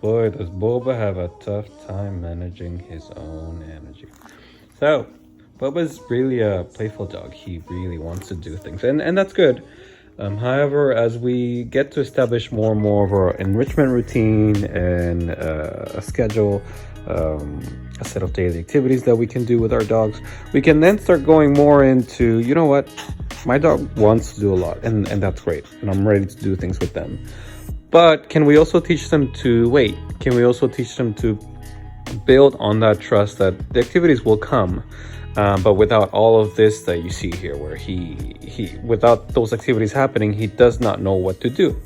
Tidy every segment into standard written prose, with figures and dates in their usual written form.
Boy, does Boba have a tough time managing his own energy. So, Boba's really a playful dog. He really wants to do things, and that's good. However, as we get to establish more and more of our enrichment routine and a schedule, a set of daily activities that we can do with our dogs, we can then start going more into, you know what, my dog wants to do a lot, and that's great, and I'm ready to do things with them. But can we also teach them to wait? Can we also teach them to build on that trust that the activities will come? But without all of this that you see here, where he without those activities happening, he does not know what to do.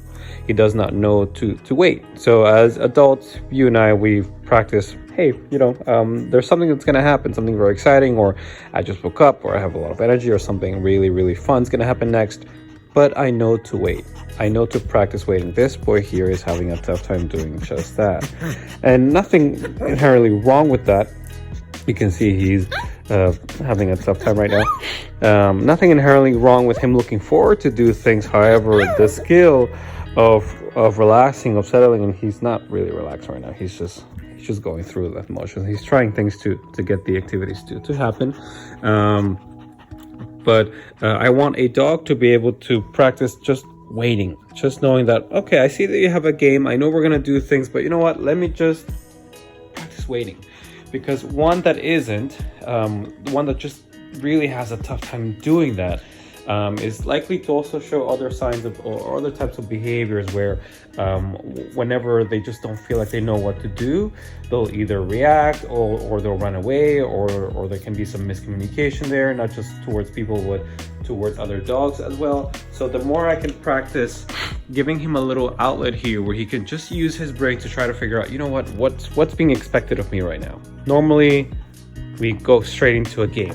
He does not know to wait. So as adults, you and I, we've practiced, hey, there's something that's going to happen, something very exciting, or I just woke up, or I have a lot of energy, or something really, really fun is going to happen next. But I know to wait. I know to practice waiting. This boy here is having a tough time doing just that. And nothing inherently wrong with that. You can see he's having a tough time right now. Nothing inherently wrong with him looking forward to do things. However, the skill of relaxing, of settling, and he's not really relaxed right now. He's just going through the motions. He's trying things to get the activities to happen. But I want a dog to be able to practice just waiting, just knowing that, okay, I see that you have a game. I know we're going to do things, but you know what? Let me just practice waiting. Because one that isn't, one that just really has a tough time doing that, is likely to also show other signs of or other types of behaviors where whenever they just don't feel like they know what to do, they'll either react or they'll run away, or there can be some miscommunication there, not just towards people but towards other dogs as well. So the more I can practice giving him a little outlet here where he can just use his brain to try to figure out, you know what's being expected of me right now. Normally we go straight into a game.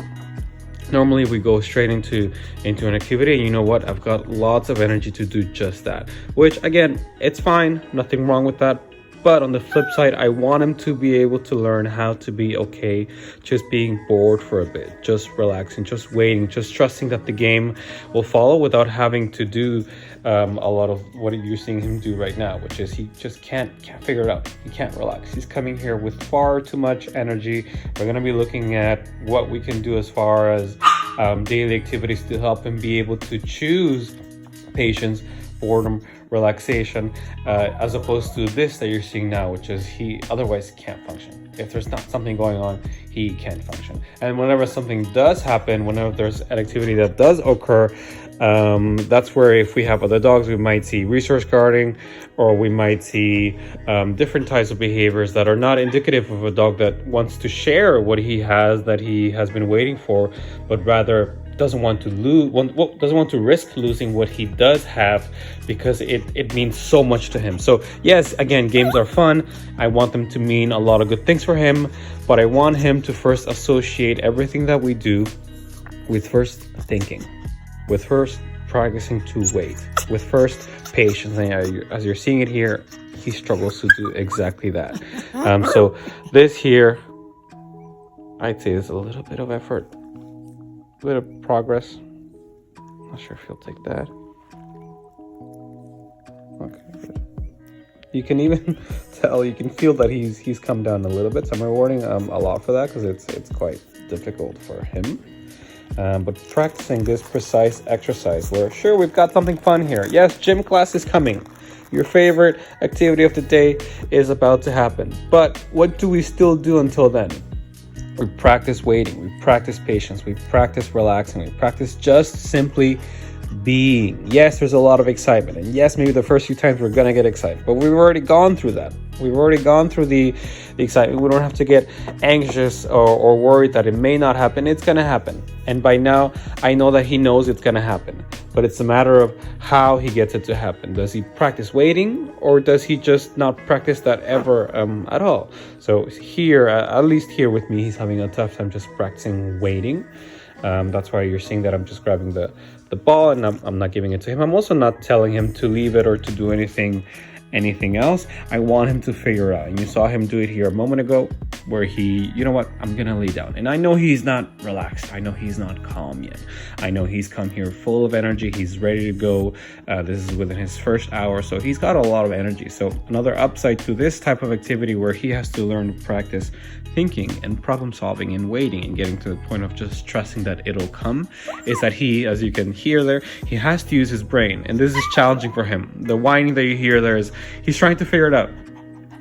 Normally we go straight into an activity, and you know what, I've got lots of energy to do just that, which again, it's fine, nothing wrong with that. But on the flip side, I want him to be able to learn how to be okay just being bored for a bit, just relaxing, just waiting, just trusting that the game will follow without having to do a lot of what you're seeing him do right now, which is he just can't figure it out. He can't relax. He's coming here with far too much energy. We're going to be looking at what we can do as far as daily activities to help him be able to choose patience, boredom, relaxation, as opposed to this that you're seeing now, which is he otherwise can't function. If there's not something going on, he can't function. And whenever something does happen, whenever there's an activity that does occur, that's where if we have other dogs, we might see resource guarding, or we might see different types of behaviors that are not indicative of a dog that wants to share what he has that he has been waiting for, but rather doesn't want to doesn't want to risk losing what he does have because it means so much to him. So yes, again, games are fun. I want them to mean a lot of good things for him, but I want him to first associate everything that we do with first thinking, with first practicing to wait, with first patience. And as you're seeing it here, he struggles to do exactly that. So this here, I'd say is a little bit of effort, a bit of progress. Not sure if he'll take that. Okay, good. You can even tell, you can feel that he's come down a little bit. So I'm rewarding a lot for that because it's quite difficult for him. But practicing this precise exercise where, sure, we've got something fun here. Yes, gym class is coming. Your favorite activity of the day is about to happen. But what do we still do until then? We practice waiting, we practice patience, we practice relaxing, we practice just simply being. Yes, there's a lot of excitement, and yes, maybe the first few times we're gonna get excited, but we've already gone through that. We've already gone through the excitement. We don't have to get anxious or worried that it may not happen. It's gonna happen. And by now, I know that he knows it's gonna happen, but it's a matter of how he gets it to happen. Does he practice waiting, or does he just not practice that ever at all? So here, at least here with me, he's having a tough time just practicing waiting. That's why you're seeing that I'm just grabbing the ball and I'm not giving it to him. I'm also not telling him to leave it or to do anything else. I want him to figure out. And you saw him do it here a moment ago. where he, you know what, I'm gonna lay down. And I know he's not relaxed. I know he's not calm yet. I know he's come here full of energy. He's ready to go. This is within his first hour, so he's got a lot of energy. So another upside to this type of activity where he has to learn to practice thinking and problem solving and waiting and getting to the point of just trusting that it'll come is that he, as you can hear there, he has to use his brain. And this is challenging for him. The whining that you hear there is he's trying to figure it out.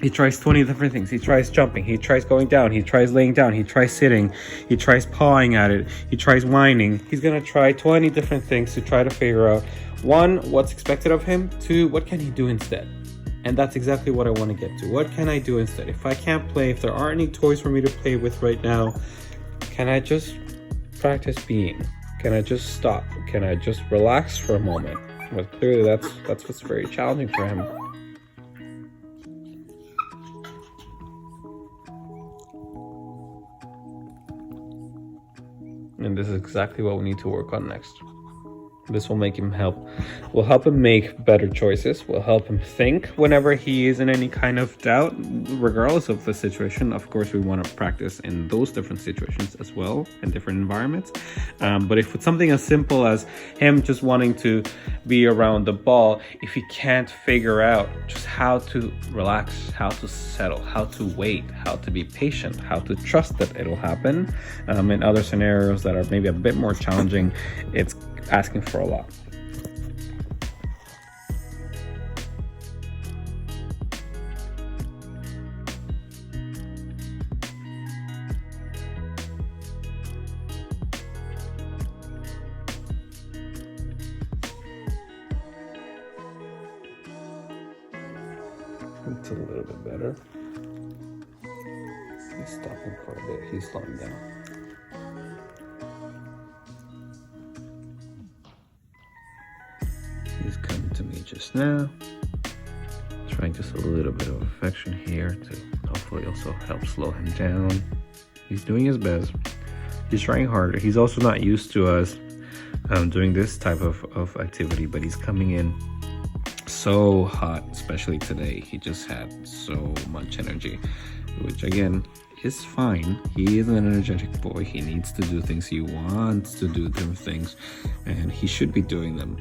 He tries 20 different things. He tries jumping. He tries going down. He tries laying down. He tries sitting. He tries pawing at it. He tries whining. He's going to try 20 different things to try to figure out, one, what's expected of him. Two, what can he do instead? And that's exactly what I want to get to. What can I do instead? If I can't play, if there aren't any toys for me to play with right now, can I just practice being? Can I just stop? Can I just relax for a moment? But clearly that's what's very challenging for him. And this is exactly what we need to work on next. This will help him make better choices, will help him think whenever he is in any kind of doubt, regardless of the situation. Of course, we want to practice in those different situations as well, in different environments. But if it's something as simple as him just wanting to be around the ball, if he can't figure out just how to relax, how to settle, how to wait, how to be patient, how to trust that it'll happen, in other scenarios that are maybe a bit more challenging, it's asking for a lot. It's a little bit better. He's stopping for a bit. He's slowing down. He's coming to me just now, trying just a little bit of affection here to hopefully also help slow him down. He's doing his best. He's trying harder. He's also not used to us doing this type of activity, but he's coming in so hot, especially today. He just had so much energy, which again is fine. He is an energetic boy. He needs to do things. He wants to do different things, and he should be doing them.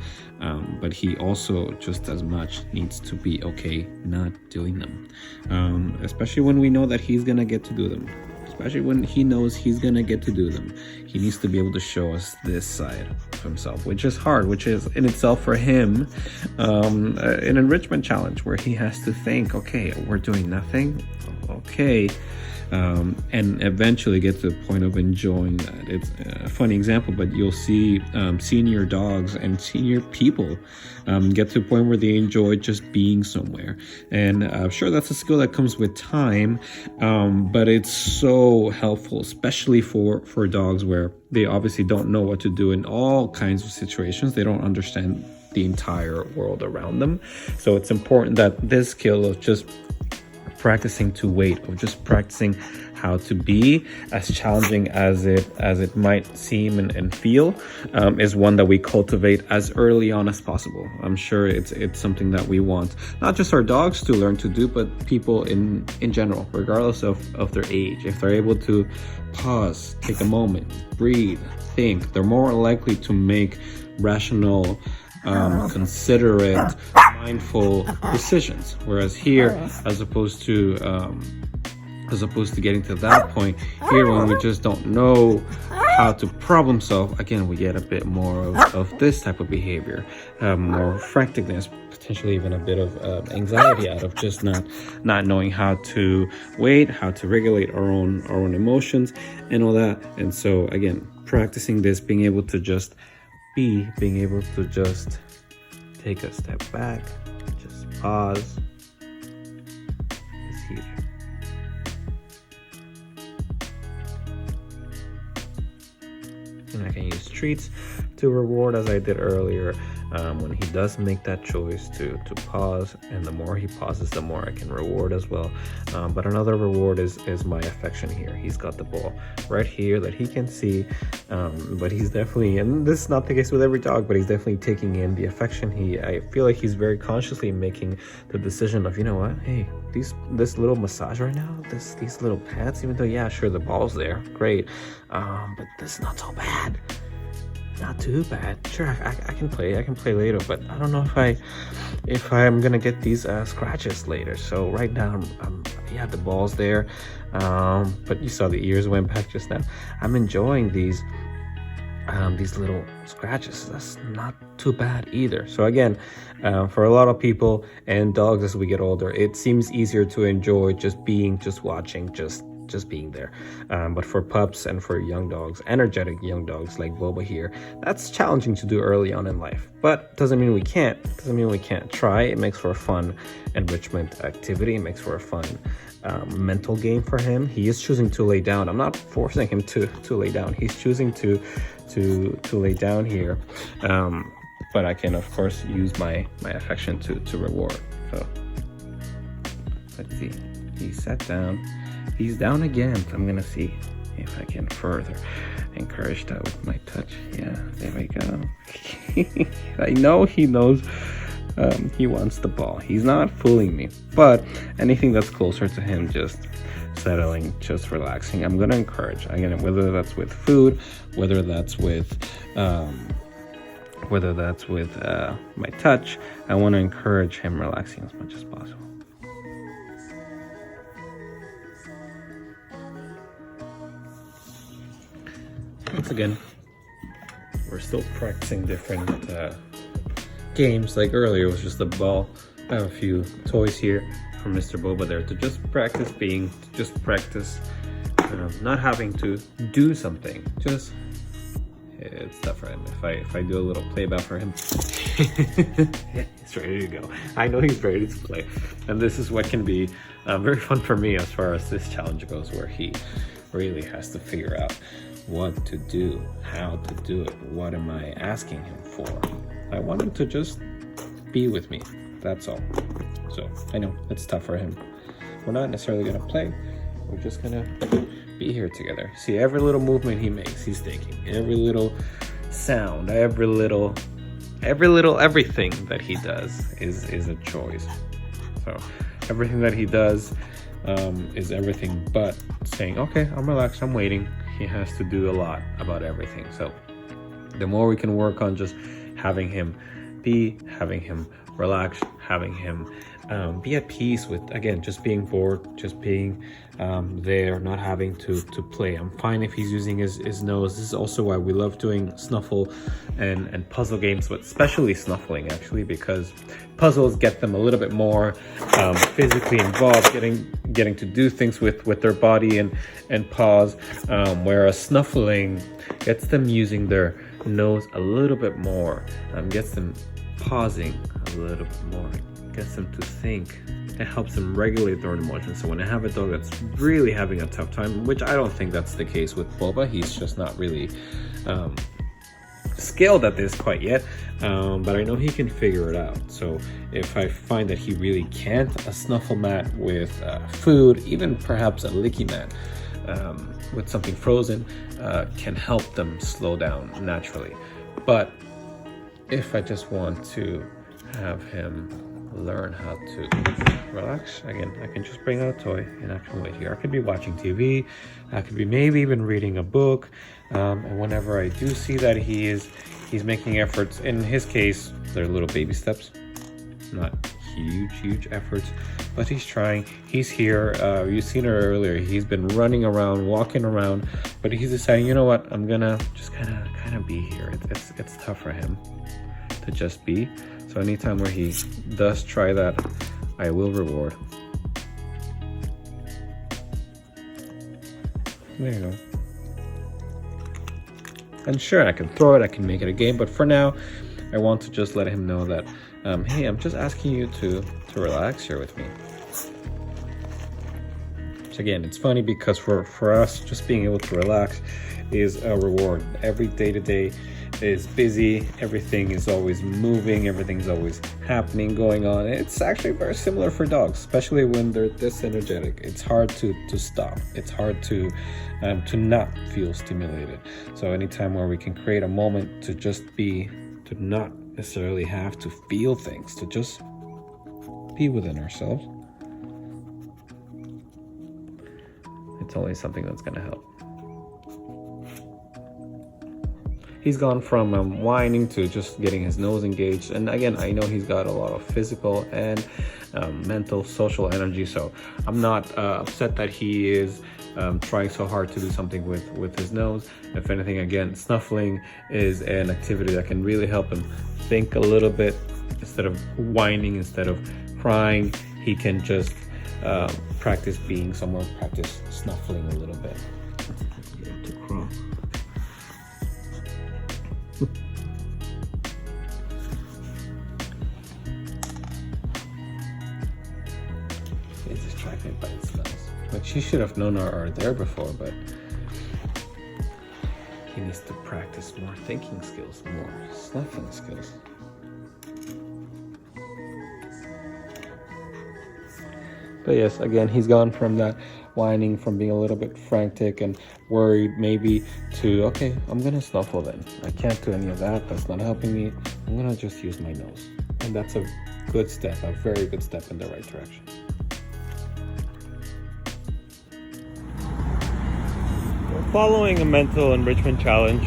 But he also just as much needs to be okay not doing them, especially when we know that he's gonna get to do them. Especially when he knows he's gonna get to do them. He needs to be able to show us this side of himself, which is hard, which is in itself for him an enrichment challenge where he has to think, okay, we're doing nothing, okay, and eventually get to the point of enjoying that. It's a funny example, but you'll see senior dogs and senior people get to a point where they enjoy just being somewhere. And I'm sure that's a skill that comes with time, but it's so helpful, especially for dogs where they obviously don't know what to do in all kinds of situations. They don't understand the entire world around them. So it's important that this skill of just practicing to wait, of just practicing how to be, as challenging as it might seem and feel, is one that we cultivate as early on as possible. I'm sure it's something that we want not just our dogs to learn to do, but people in general, regardless of their age. If they're able to pause, take a moment, breathe, think, they're more likely to make rational, considerate, mindful decisions. Whereas here, as opposed to getting to that point, here when we just don't know how to problem solve, again, we get a bit more of this type of behavior, more franticness, potentially even a bit of anxiety out of just not knowing how to wait, how to regulate our own emotions and all that. And so again, practicing this, being able to just be, being able to just take a step back, just pause, is huge. And I can use treats to reward as I did earlier. When he does make that choice to pause, and the more he pauses, the more I can reward as well. But another reward is my affection here. He's got the ball right here that he can see, but he's definitely, and this is not the case with every dog, but he's definitely taking in the affection. I feel like he's very consciously making the decision of, you know what, hey, this little massage right now, these little pets, even though, yeah, sure, the ball's there, great, but this is not so bad. Not too bad. Sure, I can play later, but I don't know if I'm gonna get these scratches later. So right now, yeah, the ball's there, but you saw the ears went back just now. I'm enjoying these little scratches. That's not too bad either. So again, for a lot of people and dogs, as we get older, it seems easier to enjoy just watching, just being there, but for pups and for young dogs, energetic young dogs like Boba here, that's challenging to do early on in life, but doesn't mean we can't try. It makes for a fun enrichment activity. It makes for a fun mental game for him. He is choosing to lay down. I'm not forcing him to lay down. He's choosing to lay down here, but I can of course use my affection to reward. So let's see, he sat down. He's down again. So I'm gonna see if I can further encourage that with my touch. Yeah, there we go. I know he knows he wants the ball. He's not fooling me, but anything that's closer to him just settling, just relaxing, I'm gonna encourage. Again, whether that's with food, whether that's with my touch, I want to encourage him relaxing as much as possible. Once again, we're still practicing different games. Like earlier, it was just the ball. I have a few toys here from Mr. Boba there to just practice being, to just practice not having to do something. Just, it's tough for him. If I do a little play about for him, he's ready to go. I know he's ready to play. And this is what can be very fun for me as far as this challenge goes, where he really has to figure out what to do, how to do it, what am I asking him for. I want him to just be with me, that's all. So I know it's tough for him. We're not necessarily gonna play, we're just gonna be here together. See, every little movement he makes, he's thinking. Every little sound, everything that he does is a choice. So everything that he does is everything but saying, okay, I'm relaxed, I'm waiting. He has to do a lot about everything. So the more we can work on just having him be, having him relax, having him be at peace with, again, just being bored, just being there, not having to play. I'm fine if he's using his nose. This is also why we love doing snuffle and puzzle games, but especially snuffling, actually, because puzzles get them a little bit more physically involved, getting to do things with their body and paws, whereas snuffling gets them using their nose a little bit more, gets them pausing a little bit more, gets them to think. It helps them regulate their own emotions. So when I have a dog that's really having a tough time, which I don't think that's the case with Boba, he's just not really skilled at this quite yet, but I know he can figure it out. So if I find that he really can't, a snuffle mat with food, even perhaps a licky mat with something frozen, can help them slow down naturally. But if I just want to have him learn how to relax, again, I can just bring out a toy and I can wait here. I could be watching TV, I could be maybe even reading a book, and whenever I do see that he's making efforts, in his case, they're little baby steps, not huge efforts, but he's trying. He's here. You've seen it earlier. He's been running around, walking around, but he's deciding, you know what, I'm gonna just kind of be here. It's tough for him to just be. So anytime where he does try that, I will reward. There you go. And sure, I can throw it, I can make it a game, but for now, I want to just let him know that, hey, I'm just asking you to relax here with me. So again, it's funny because for us, just being able to relax is a reward. Every day-to-day is busy, everything is always moving, everything's always happening, going on. It's actually very similar for dogs, especially when they're this energetic. It's hard to stop. It's hard to not feel stimulated. So anytime where we can create a moment to just be, to not necessarily have to feel things, to just be within ourselves, it's always something that's going to help. He's gone from whining to just getting his nose engaged. And again, I know he's got a lot of physical and mental, social energy. So I'm not upset that he is trying so hard to do something with his nose. If anything, again, snuffling is an activity that can really help him think a little bit. Instead of whining, instead of crying, he can just practice being somewhere, practice snuffling a little bit. To cross. He's distracted by the smells. Like, she should have known are there before, but he needs to practice more thinking skills, more snuffling skills. But yes, again, he's gone from that whining, from being a little bit frantic and worried maybe, to, okay, I'm gonna snuffle then. I can't do any of that. That's not helping me. I'm gonna just use my nose. And that's a good step, a very good step in the right direction. Following a mental enrichment challenge,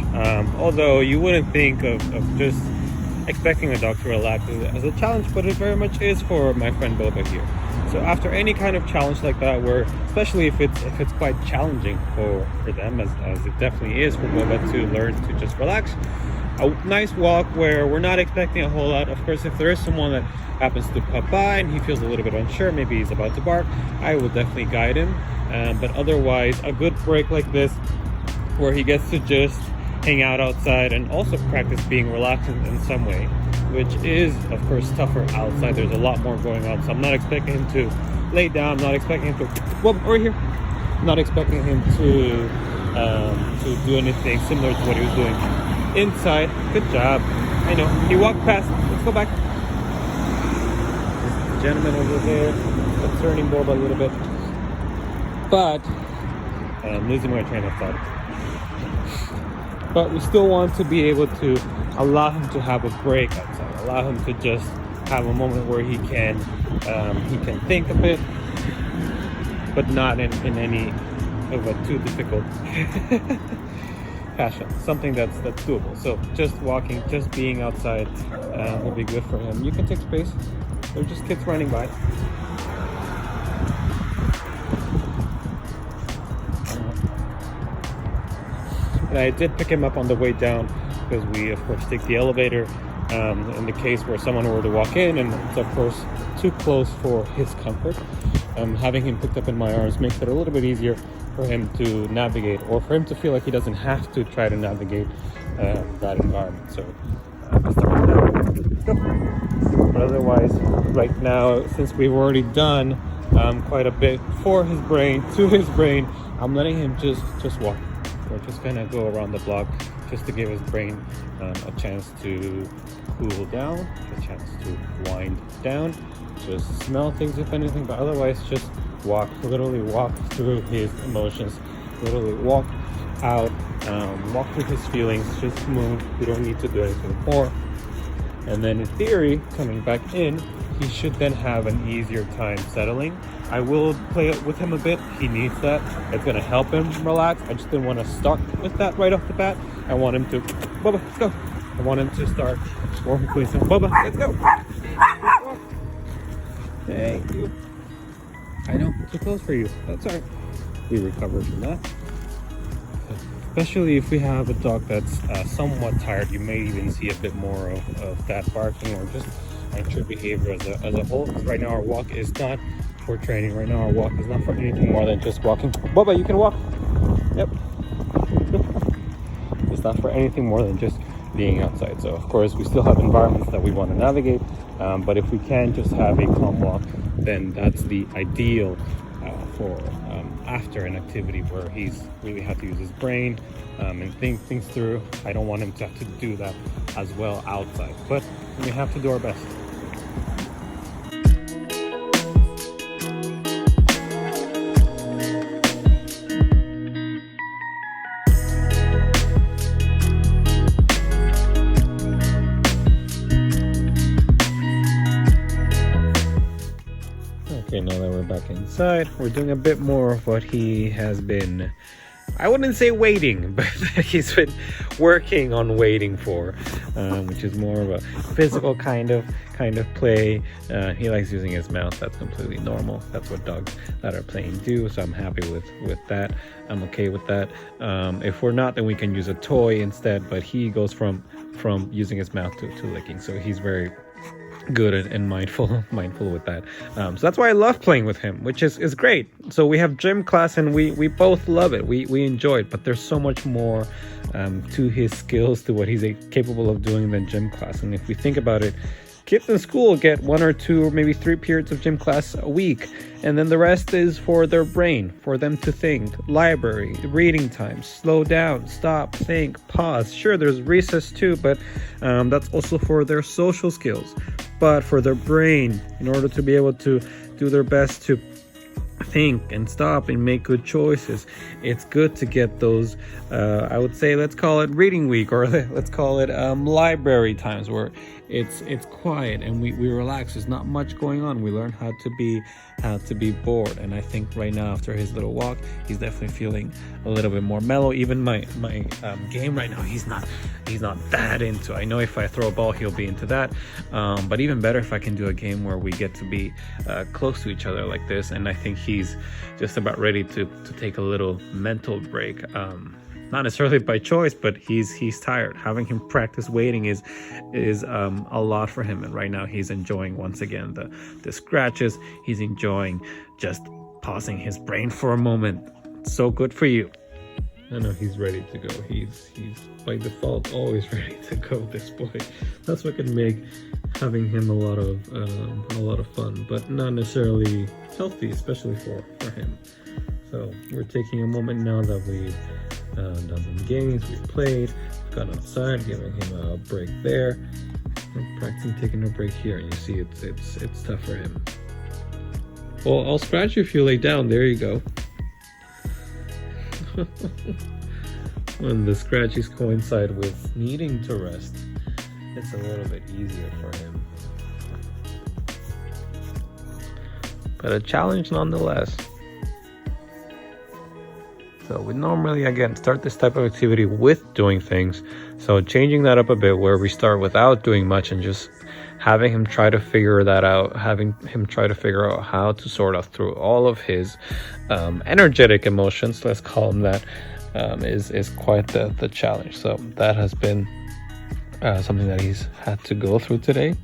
although you wouldn't think of just expecting a dog to relax as a challenge, but it very much is for my friend Boba here. So after any kind of challenge like that, where especially if it's quite challenging for them, as it definitely is for Boba to learn to just relax, a nice walk where we're not expecting a whole lot. Of course, if there is someone that happens to pop by and he feels a little bit unsure, maybe he's about to bark, I will definitely guide him. But otherwise, a good break like this, where he gets to just hang out outside and also practice being relaxed in some way, which is, of course, tougher outside. There's a lot more going on, so I'm not expecting him to lay down. I'm not expecting him to, well, right here. I'm not expecting him to do anything similar to what he was doing inside. Good job. I know. He walked past. Let's go back. This gentleman over there, concerning Boba a little bit. But I'm losing my train of thought. But we still want to be able to allow him to have a break outside, allow him to just have a moment where he can think a bit, but not in any of a too difficult fashion. Something that's doable. So just walking, just being outside will be good for him. You can take space. They're just kids running by. And I did pick him up on the way down because we, of course, take the elevator in the case where someone were to walk in, and it's, of course, too close for his comfort. Having him picked up in my arms makes it a little bit easier for him to navigate, or for him to feel like he doesn't have to try to navigate that environment. So let's go. But otherwise, right now, since we've already done quite a bit for his brain, to his brain, I'm letting him just walk. We're just gonna go around the block just to give his brain a chance to cool down, a chance to wind down, just smell things if anything, but otherwise just walk, literally walk through his emotions, literally walk out, walk through his feelings, just move. We don't need to do anything more. And then in theory, coming back in, he should then have an easier time settling. I will play it with him a bit. He needs that. It's going to help him relax. I just didn't want to start with that right off the bat. I want him to, Boba, let's go. I want him to start working with him. Boba, let's go. Thank you. I know, too close for you. That's all right. We recovered from that. Especially if we have a dog that's somewhat tired, you may even see a bit more of that barking or just anxious behavior as a whole. Right now our walk is not for training. Right now our walk is not for anything more than just walking. Boba, you can walk. Yep. It's not for anything more than just being outside. So of course we still have environments that we want to navigate, but if we can just have a calm walk, then that's the ideal for after an activity where he's really had to use his brain and think things through. I don't want him to have to do that as well outside, but we have to do our best. Okay, now that we're back inside, we're doing a bit more of what he has been, I wouldn't say waiting, but he's been working on waiting for, which is more of a physical kind of play. He likes using his mouth. That's completely normal. That's what dogs that are playing do. So I'm happy with that. I'm okay with that. If we're not, then we can use a toy instead. But he goes from using his mouth to licking. So he's very good and mindful with that. So that's why I love playing with him, which is great. So we have gym class and we both love it. We enjoy it, but there's so much more to his skills, to what he's capable of doing than gym class. And if we think about it, kids in school get 1 or 2 or maybe 3 periods of gym class a week, and then the rest is for their brain, for them to think. Library, reading time, slow down, stop, think, pause. Sure, there's recess too, but that's also for their social skills. But for their brain, in order to be able to do their best to think and stop and make good choices, it's good to get those I would say, let's call it reading week, or let's call it library times, where it's quiet and we relax. There's not much going on. We learn how to be bored. And I think right now, after his little walk, he's definitely feeling a little bit more mellow. Even my game right now, he's not that into. I know if I throw a ball, he'll be into that, but even better if I can do a game where we get to be close to each other like this. And I think he's just about ready to take a little mental break. Not necessarily by choice, but he's tired. Having him practice waiting is a lot for him, and right now he's enjoying once again the scratches. He's enjoying just pausing his brain for a moment. So good for you. I know he's ready to go. He's by default always ready to go. This boy, that's what can make having him a lot of fun, but not necessarily healthy, especially for him. So we're taking a moment now that we've done some games, we've played, gone outside, giving him a break there, and practicing taking a break here. And you see it's tough for him. Well, I'll scratch you if you lay down. There you go. When the scratches coincide with needing to rest, it's a little bit easier for him. But a challenge nonetheless. So we normally, again, start this type of activity with doing things. So changing that up a bit, where we start without doing much and just having him try to figure that out, having him try to figure out how to sort out through all of his energetic emotions, let's call them that, is quite the challenge. So that has been something that he's had to go through today.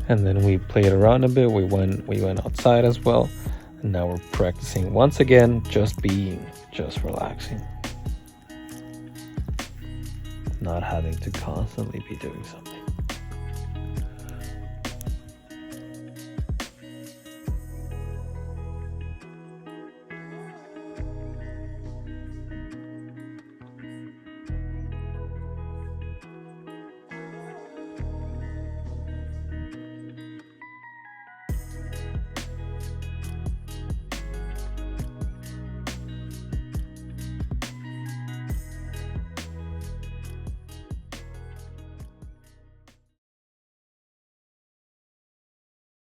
And then we played around a bit. We went outside as well. And now we're practicing once again, just being, just relaxing. Not having to constantly be doing something.